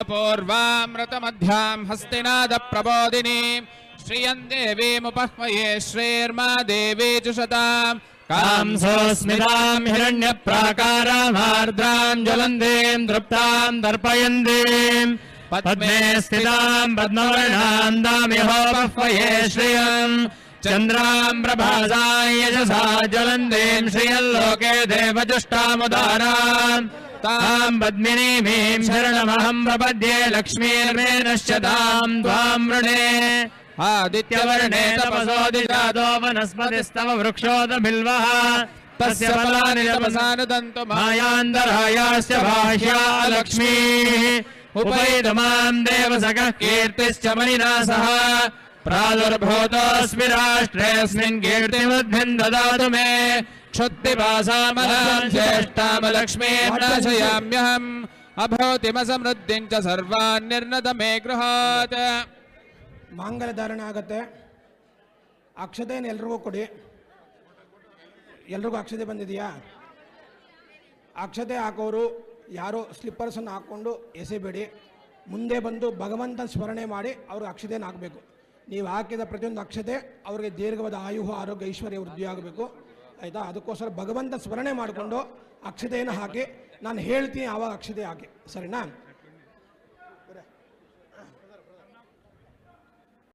पूर्वामृतमध्यां हस्तिनाद प्रबोधिनी श्रियं देवीमुपह्वये श्रीर्मा देवी जुषतां कांसोऽस्मितां हिरण्यप्राकारामार्द्रां ज्वलन्तीं दृप्तां दर्पयन्तीं पद्मे स्थितां पद्मवर्णां दामिहोपह्वये श्रियं चन्द्रां प्रभासां यशसा ज्वलन्तीं श्रियल्लोके देवजुष्टामुदाराम् तां पद्मिनीमीं शरणमहं प्रपद्ये लक्ष्मीर्मे नश्यतां त्वां वृणे आदित्यवर्णे तपसोदिजातो वनस्पतिस्तव वृक्षोदबिल्वः तस्य फलानि तपसानुदन्तु मायान्तरायाश्च बाह्या लक्ष्मीः उपैतमां देवसखः कीर्तिश्च मणिना सह प्रादुर्भूतोऽस्मि राष्ट्रेऽस्मिन् कीर्तिमुद्भिं ददातु मे क्षुत्तिपासामलां ज्येष्ठामलक्ष्मीर्नाशयाम्यहम् अभूतिमसमृद्धिं च सर्वान् निर्नद मे गृहात् ಮಾಂಗಲ್ಯ ಧಾರಣೆ ಆಗುತ್ತೆ. ಅಕ್ಷತೆಯನ್ನು ಎಲ್ರಿಗೂ ಕೊಡಿ. ಎಲ್ರಿಗೂ ಅಕ್ಷತೆ ಬಂದಿದೆಯಾ? ಅಕ್ಷತೆ ಹಾಕೋರು ಯಾರೋ ಸ್ಲಿಪ್ಪರ್ಸನ್ನು ಹಾಕ್ಕೊಂಡು ಎಸೆಬೇಡಿ. ಮುಂದೆ ಬಂದು ಭಗವಂತನ ಸ್ಮರಣೆ ಮಾಡಿ ಅವ್ರಿಗೆ ಅಕ್ಷತೆಯನ್ನು ಹಾಕಬೇಕು. ನೀವು ಹಾಕಿದ ಪ್ರತಿಯೊಂದು ಅಕ್ಷತೆ ಅವ್ರಿಗೆ ದೀರ್ಘವಾದ ಆಯು ಆರೋಗ್ಯ ಐಶ್ವರ್ಯ ವೃದ್ಧಿ ಆಗಬೇಕು. ಆಯಿತಾ? ಅದಕ್ಕೋಸ್ಕರ ಭಗವಂತನ ಸ್ಮರಣೆ ಮಾಡಿಕೊಂಡು ಅಕ್ಷತೆಯನ್ನು ಹಾಕಿ. ನಾನು ಹೇಳ್ತೀನಿ ಆವಾಗ ಅಕ್ಷತೆ ಹಾಕಿ, ಸರಿನಾ?